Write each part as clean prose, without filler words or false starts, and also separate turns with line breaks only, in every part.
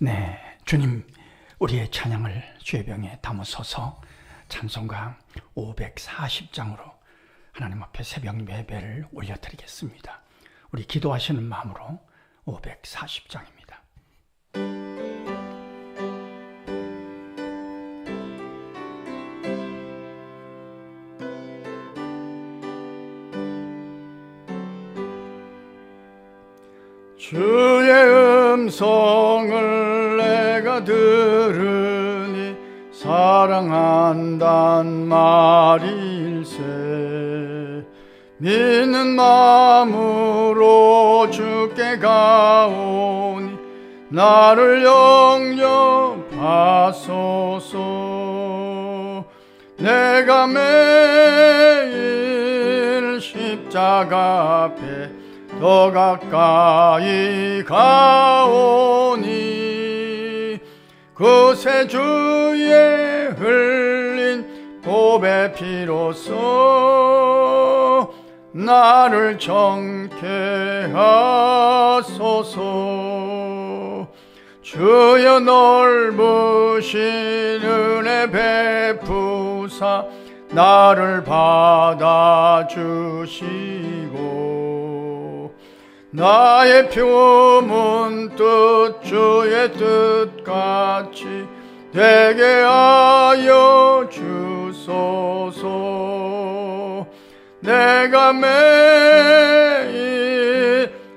네, 주님, 우리의 찬양을 주의 병에 담으소서. 찬송가 540장으로 하나님 앞에 새벽 예배를 올려드리겠습니다. 우리 기도하시는 마음으로 540장입니다.
주의 음성을 내가 들으니 사랑한단 말일세. 믿는 마음으로 주께 가오니 나를 영접하소서. 내가 매일 십자가 앞에 더 가까이 가오니 그새 주의 흘린 보배 피로써 나를 정케 하소서. 주여 넓으신 은혜 베푸사 나를 받아주시고 나의 품은 뜻 주의 뜻같이 되게 하여 주소서. 내가 매일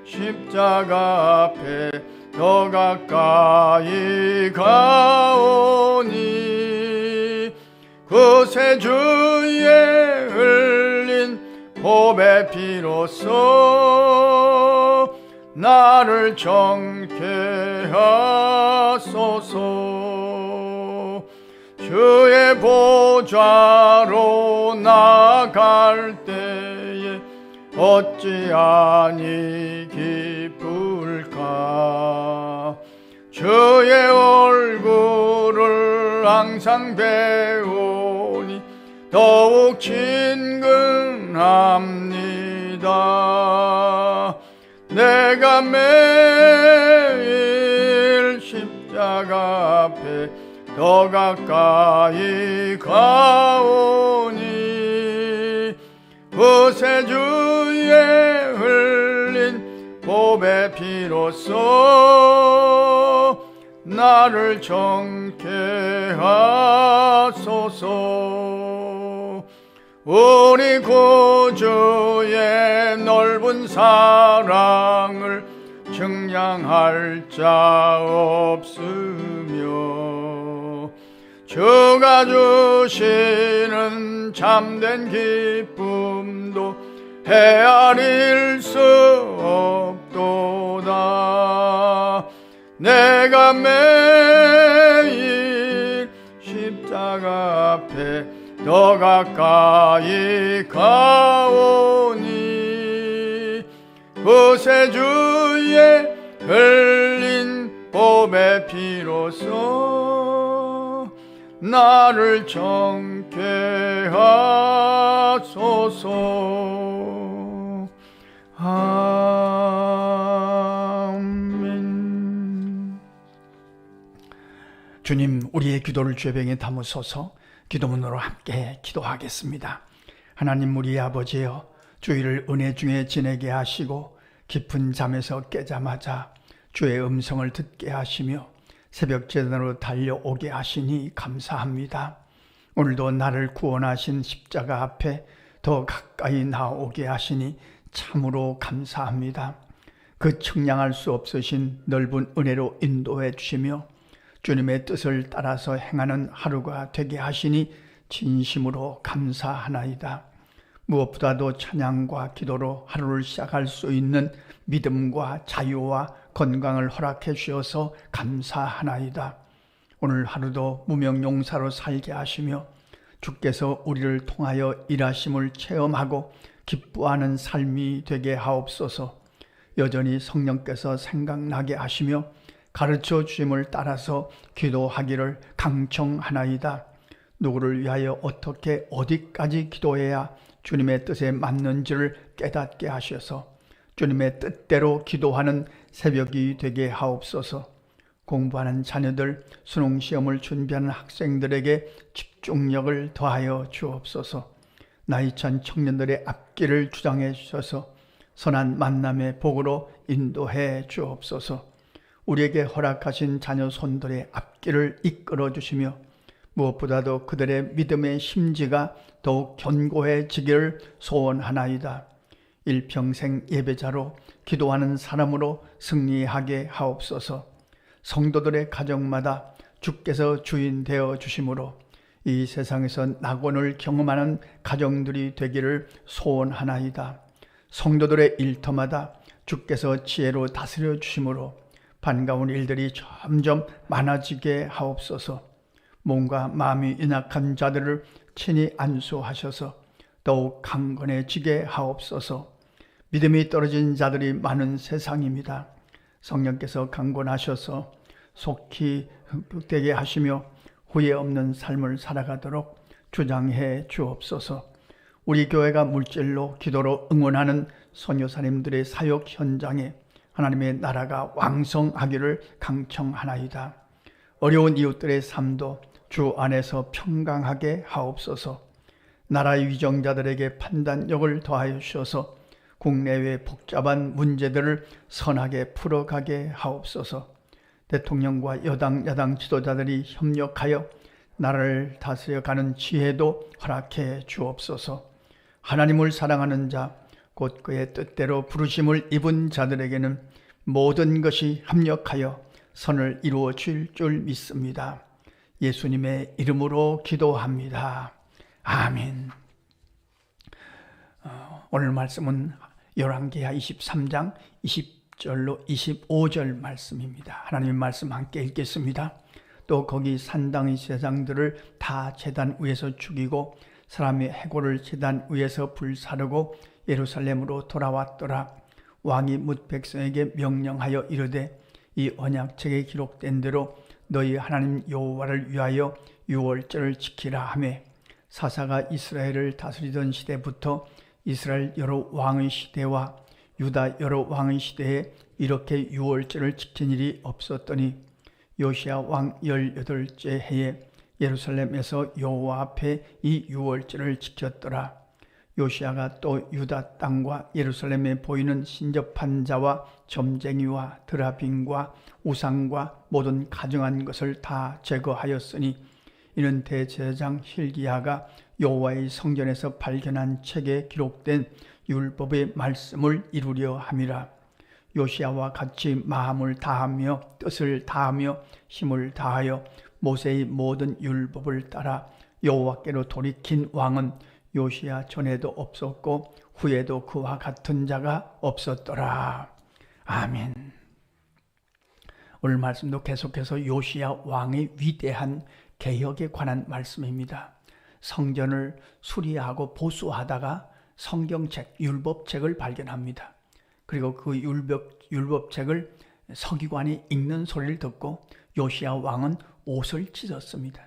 십자가 앞에 더 가까이 가오니 그새 주의 흘린 보배 피로써 나를 정케 하소서. 주의 보좌로 나갈 때에 어찌하니 기쁠까. 주의 얼굴을 항상 배우니 더욱 친근합니다. 내가 매일 십자가 앞에 더 가까이 가오니 그새 주의 흘린 보배 피로써 나를 정케 하소서. 우리 구주의 넓은 사랑을 증량할 자 없으며 주가 주시는 참된 기쁨도 헤아릴 수 없도다. 내가 매일 십자가 앞에 더 가까이 가오니 그새 주의 흘린 보배 피로써 나를 정케 하소서. 아멘.
주님, 우리의 기도를 주의 병에 담으소서. 기도문으로 함께 기도하겠습니다. 하나님 우리 아버지여, 주일을 은혜 중에 지내게 하시고 깊은 잠에서 깨자마자 주의 음성을 듣게 하시며 새벽 제단으로 달려오게 하시니 감사합니다. 오늘도 나를 구원하신 십자가 앞에 더 가까이 나오게 하시니 참으로 감사합니다. 그 측량할 수 없으신 넓은 은혜로 인도해 주시며 주님의 뜻을 따라서 행하는 하루가 되게 하시니 진심으로 감사하나이다. 무엇보다도 찬양과 기도로 하루를 시작할 수 있는 믿음과 자유와 건강을 허락해 주셔서 감사하나이다. 오늘 하루도 무명용사로 살게 하시며 주께서 우리를 통하여 일하심을 체험하고 기뻐하는 삶이 되게 하옵소서. 여전히 성령께서 생각나게 하시며 가르쳐 주심을 따라서 기도하기를 강청하나이다. 누구를 위하여 어떻게 어디까지 기도해야 주님의 뜻에 맞는지를 깨닫게 하셔서 주님의 뜻대로 기도하는 새벽이 되게 하옵소서. 공부하는 자녀들, 수능시험을 준비하는 학생들에게 집중력을 더하여 주옵소서. 나이찬 청년들의 앞길을 주장해 주셔서 선한 만남의 복으로 인도해 주옵소서. 우리에게 허락하신 자녀 손들의 앞길을 이끌어 주시며 무엇보다도 그들의 믿음의 심지가 더욱 견고해지기를 소원하나이다. 일평생 예배자로 기도하는 사람으로 승리하게 하옵소서. 성도들의 가정마다 주께서 주인 되어 주심으로 이 세상에서 낙원을 경험하는 가정들이 되기를 소원하나이다. 성도들의 일터마다 주께서 지혜로 다스려 주심으로 반가운 일들이 점점 많아지게 하옵소서. 몸과 마음이 연약한 자들을 친히 안수하셔서 더욱 강건해지게 하옵소서. 믿음이 떨어진 자들이 많은 세상입니다. 성령께서 강건하셔서 속히 흑흑되게 하시며 후회 없는 삶을 살아가도록 주장해 주옵소서. 우리 교회가 물질로 기도로 응원하는 선교사님들의 사역 현장에 하나님의 나라가 왕성하기를 강청하나이다. 어려운 이웃들의 삶도 주 안에서 평강하게 하옵소서. 나라의 위정자들에게 판단력을 더하여 주셔서 국내외 복잡한 문제들을 선하게 풀어가게 하옵소서. 대통령과 여당, 야당 지도자들이 협력하여 나라를 다스려가는 지혜도 허락해 주옵소서. 하나님을 사랑하는 자, 곧 그의 뜻대로 부르심을 입은 자들에게는 모든 것이 합력하여 선을 이루어 줄 믿습니다. 예수님의 이름으로 기도합니다. 아멘. 오늘 말씀은 열왕기하 23장 20절로 25절 말씀입니다. 하나님의 말씀 함께 읽겠습니다. 또 거기 산당의 제사장들을 다 제단 위에서 죽이고 사람의 해골을 제단 위에서 불사르고 예루살렘으로 돌아왔더라. 왕이 뭇 백성에게 명령하여 이르되 이 언약책에 기록된 대로 너희 하나님 여호와를 위하여 유월절을 지키라 하매 사사가 이스라엘을 다스리던 시대부터 이스라엘 여러 왕의 시대와 유다 여러 왕의 시대에 이렇게 유월절을 지킨 일이 없었더니 요시야 왕 18째 해에 예루살렘에서 여호와 앞에 이 유월절을 지켰더라. 요시야가 또 유다 땅과 예루살렘에 보이는 신접한 자와 점쟁이와 드라빔과 우상과 모든 가증한 것을 다 제거하였으니 이는 대제사장 hil기야가 여호와의 성전에서 발견한 책에 기록된 율법의 말씀을 이루려 함이라. 요시야와 같이 마음을 다하며 뜻을 다하며 힘을 다하여 모세의 모든 율법을 따라 여호와께로 돌이킨 왕은 요시야 전에도 없었고 후에도 그와 같은 자가 없었더라. 아멘. 오늘 말씀도 계속해서 요시야 왕의 위대한 개혁에 관한 말씀입니다. 성전을 수리하고 보수하다가 성경책, 율법책을 발견합니다. 그리고 그 율법책을 서기관이 읽는 소리를 듣고 요시야 왕은 옷을 찢었습니다.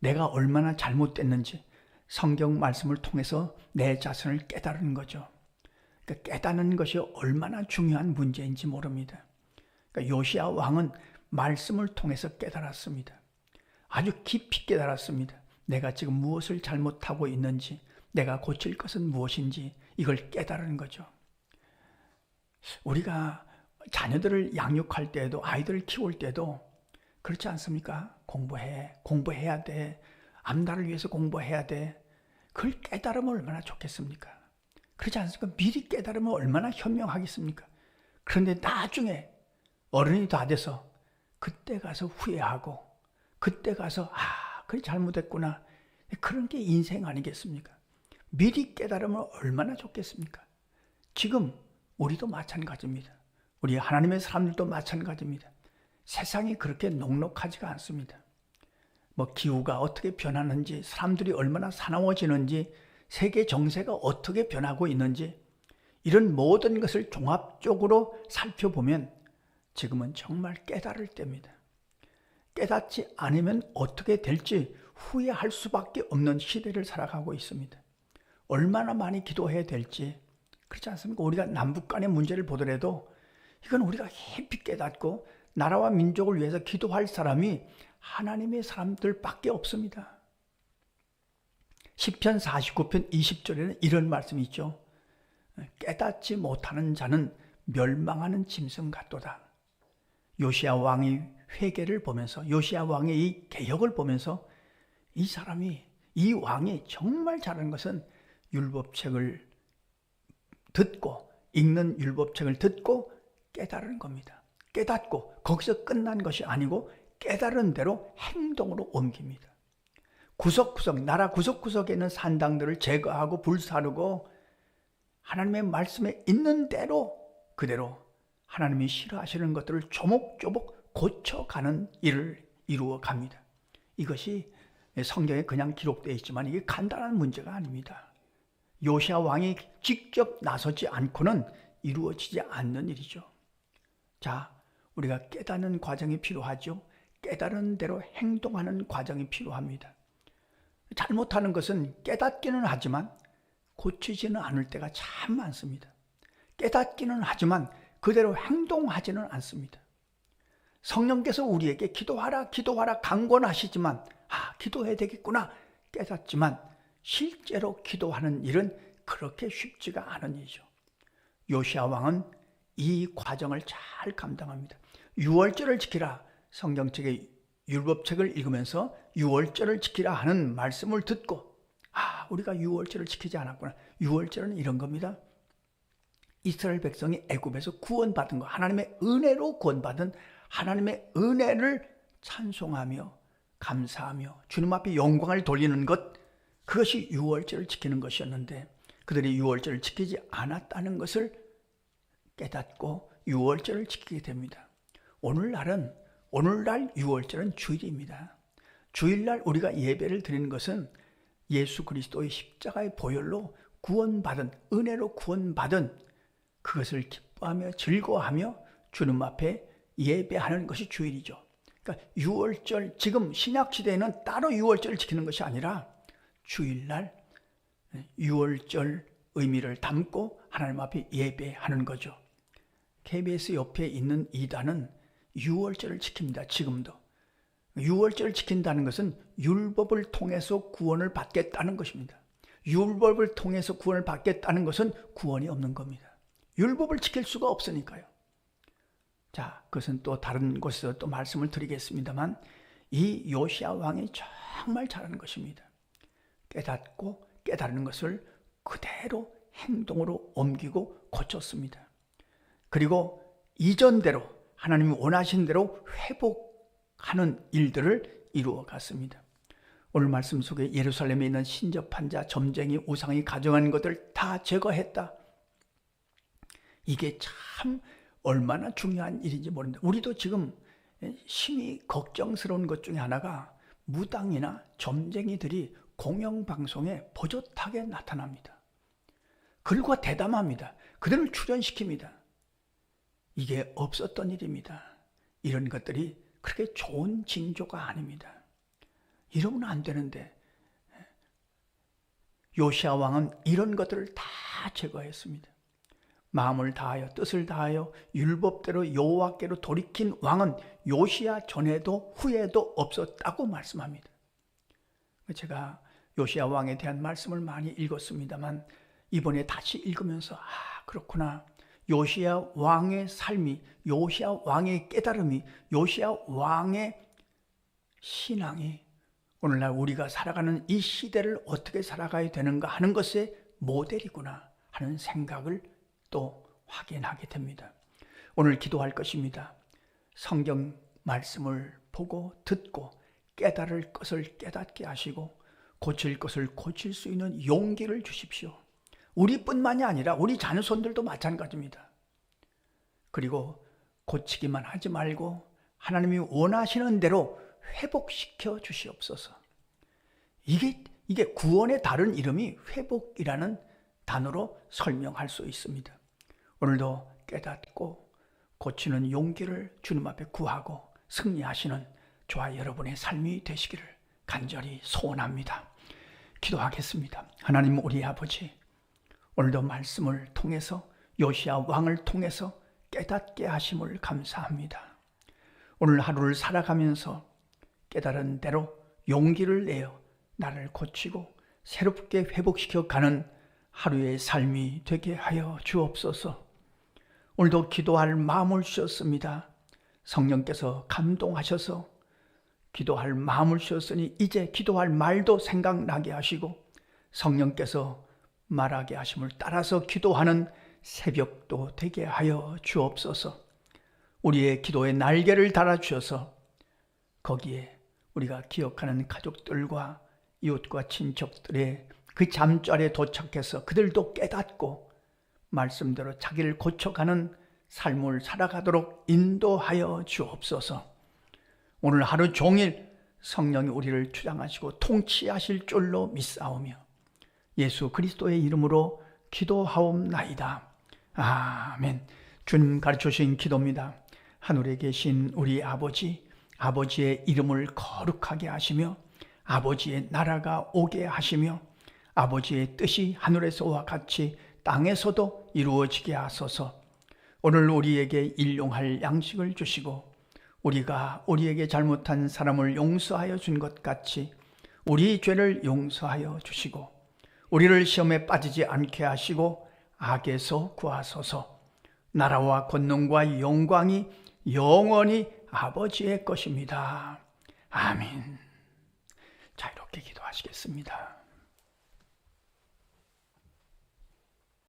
내가 얼마나 잘못됐는지 성경 말씀을 통해서 내 자신을 깨달은 거죠. 그러니까 깨닫는 것이 얼마나 중요한 문제인지 모릅니다. 그러니까 요시야 왕은 말씀을 통해서 깨달았습니다. 아주 깊이 깨달았습니다. 내가 지금 무엇을 잘못하고 있는지, 내가 고칠 것은 무엇인지 이걸 깨달은 거죠. 우리가 자녀들을 양육할 때에도, 아이들을 키울 때도 그렇지 않습니까? 공부해야 돼. 앞날을 위해서 공부해야 돼. 그걸 깨달으면 얼마나 좋겠습니까? 그렇지 않습니까? 미리 깨달으면 얼마나 현명하겠습니까? 그런데 나중에 어른이 다 돼서 그때 가서 후회하고 그때 가서 그래 잘못했구나. 그런 게 인생 아니겠습니까? 미리 깨달으면 얼마나 좋겠습니까? 지금 우리도 마찬가지입니다. 우리 하나님의 사람들도 마찬가지입니다. 세상이 그렇게 녹록하지가 않습니다. 기후가 어떻게 변하는지, 사람들이 얼마나 사나워지는지, 세계 정세가 어떻게 변하고 있는지 이런 모든 것을 종합적으로 살펴보면 지금은 정말 깨달을 때입니다. 깨닫지 않으면 어떻게 될지 후회할 수밖에 없는 시대를 살아가고 있습니다. 얼마나 많이 기도해야 될지, 그렇지 않습니까? 우리가 남북 간의 문제를 보더라도 이건 우리가 깊이 깨닫고 나라와 민족을 위해서 기도할 사람이 하나님의 사람들밖에 없습니다. 시편 49편 20절에는 이런 말씀이 있죠. 깨닫지 못하는 자는 멸망하는 짐승 같도다. 요시야 왕의 회개를 보면서, 요시야 왕의 이 개혁을 보면서 이 사람이, 이 왕이 정말 잘하는 것은 율법책을 듣고, 읽는 율법책을 듣고 깨달은 겁니다. 깨닫고 거기서 끝난 것이 아니고 깨달은 대로 행동으로 옮깁니다. 구석구석, 나라 구석구석에 있는 산당들을 제거하고 불사르고 하나님의 말씀에 있는 대로 그대로 하나님이 싫어하시는 것들을 조목조목 고쳐가는 일을 이루어 갑니다. 이것이 성경에 그냥 기록되어 있지만 이게 간단한 문제가 아닙니다. 요시야 왕이 직접 나서지 않고는 이루어지지 않는 일이죠. 자, 우리가 깨닫는 과정이 필요하죠. 깨달은 대로 행동하는 과정이 필요합니다. 잘못하는 것은 깨닫기는 하지만 고치지는 않을 때가 참 많습니다. 깨닫기는 하지만 그대로 행동하지는 않습니다. 성령께서 우리에게 기도하라, 기도하라 강권하시지만 기도해야 되겠구나 깨닫지만 실제로 기도하는 일은 그렇게 쉽지가 않은 일이죠. 요시야 왕은 이 과정을 잘 감당합니다. 유월절을 지키라, 성경책의 율법책을 읽으면서 유월절을 지키라 하는 말씀을 듣고 우리가 유월절을 지키지 않았구나. 유월절은 이런 겁니다. 이스라엘 백성이 애굽에서 구원받은 것, 하나님의 은혜로 구원받은 하나님의 은혜를 찬송하며 감사하며 주님 앞에 영광을 돌리는 것, 그것이 유월절을 지키는 것이었는데 그들이 유월절을 지키지 않았다는 것을 깨닫고 유월절을 지키게 됩니다. 오늘날 유월절은 주일입니다. 주일날 우리가 예배를 드리는 것은 예수 그리스도의 십자가의 보혈로 구원받은, 은혜로 구원받은 그것을 기뻐하며 즐거워하며 주님 앞에 예배하는 것이 주일이죠. 그러니까 유월절, 지금 신약시대에는 따로 유월절을 지키는 것이 아니라 주일날 유월절 의미를 담고 하나님 앞에 예배하는 거죠. KBS 옆에 있는 이단은 유월절을 지킵니다. 지금도. 유월절을 지킨다는 것은 율법을 통해서 구원을 받겠다는 것입니다. 율법을 통해서 구원을 받겠다는 것은 구원이 없는 겁니다. 율법을 지킬 수가 없으니까요. 자, 그것은 또 다른 곳에서 또 말씀을 드리겠습니다만 이 요시야 왕이 정말 잘하는 것입니다. 깨닫고 깨달은 것을 그대로 행동으로 옮기고 고쳤습니다. 그리고 이전대로 하나님이 원하신 대로 회복하는 일들을 이루어 갔습니다. 오늘 말씀 속에 예루살렘에 있는 신접한 자, 점쟁이, 우상이 가져간 것들 다 제거했다. 이게 참 얼마나 중요한 일인지 모릅니다. 우리도 지금 심히 걱정스러운 것 중에 하나가 무당이나 점쟁이들이 공영방송에 버젓하게 나타납니다. 글과 대담합니다. 그들을 출연시킵니다. 이게 없었던 일입니다. 이런 것들이 그렇게 좋은 징조가 아닙니다. 이러면 안 되는데 요시야 왕은 이런 것들을 다 제거했습니다. 마음을 다하여 뜻을 다하여 율법대로 여호와께로 돌이킨 왕은 요시야 전에도 후에도 없었다고 말씀합니다. 제가 요시야 왕에 대한 말씀을 많이 읽었습니다만 이번에 다시 읽으면서 그렇구나. 요시야 왕의 삶이, 요시야 왕의 깨달음이, 요시야 왕의 신앙이 오늘날 우리가 살아가는 이 시대를 어떻게 살아가야 되는가 하는 것의 모델이구나 하는 생각을 또 확인하게 됩니다. 오늘 기도할 것입니다. 성경 말씀을 보고 듣고 깨달을 것을 깨닫게 하시고 고칠 것을 고칠 수 있는 용기를 주십시오. 우리뿐만이 아니라 우리 자녀손들도 마찬가지입니다. 그리고 고치기만 하지 말고 하나님이 원하시는 대로 회복시켜 주시옵소서. 이게 구원의 다른 이름이 회복이라는 단어로 설명할 수 있습니다. 오늘도 깨닫고 고치는 용기를 주님 앞에 구하고 승리하시는 저와 여러분의 삶이 되시기를 간절히 소원합니다. 기도하겠습니다. 하나님 우리 아버지, 오늘도 말씀을 통해서 요시야 왕을 통해서 깨닫게 하심을 감사합니다. 오늘 하루를 살아가면서 깨달은 대로 용기를 내어 나를 고치고 새롭게 회복시켜 가는 하루의 삶이 되게 하여 주옵소서. 오늘도 기도할 마음을 주셨습니다. 성령께서 감동하셔서 기도할 마음을 주셨으니 이제 기도할 말도 생각나게 하시고 성령께서 말하게 하심을 따라서 기도하는 새벽도 되게 하여 주옵소서. 우리의 기도에 날개를 달아주셔서 거기에 우리가 기억하는 가족들과 이웃과 친척들의 그 잠자리에 도착해서 그들도 깨닫고 말씀대로 자기를 고쳐가는 삶을 살아가도록 인도하여 주옵소서. 오늘 하루 종일 성령이 우리를 주장하시고 통치하실 줄로 믿사오며 예수 그리스도의 이름으로 기도하옵나이다. 아멘. 주님 가르쳐주신 기도입니다. 하늘에 계신 우리 아버지, 아버지의 이름을 거룩하게 하시며 아버지의 나라가 오게 하시며 아버지의 뜻이 하늘에서와 같이 땅에서도 이루어지게 하소서. 오늘 우리에게 일용할 양식을 주시고 우리가 우리에게 잘못한 사람을 용서하여 준 것 같이 우리 죄를 용서하여 주시고 우리를 시험에 빠지지 않게 하시고 악에서 구하소서. 나라와 권능과 영광이 영원히 아버지의 것입니다. 아멘. 자, 이렇게 기도하시겠습니다.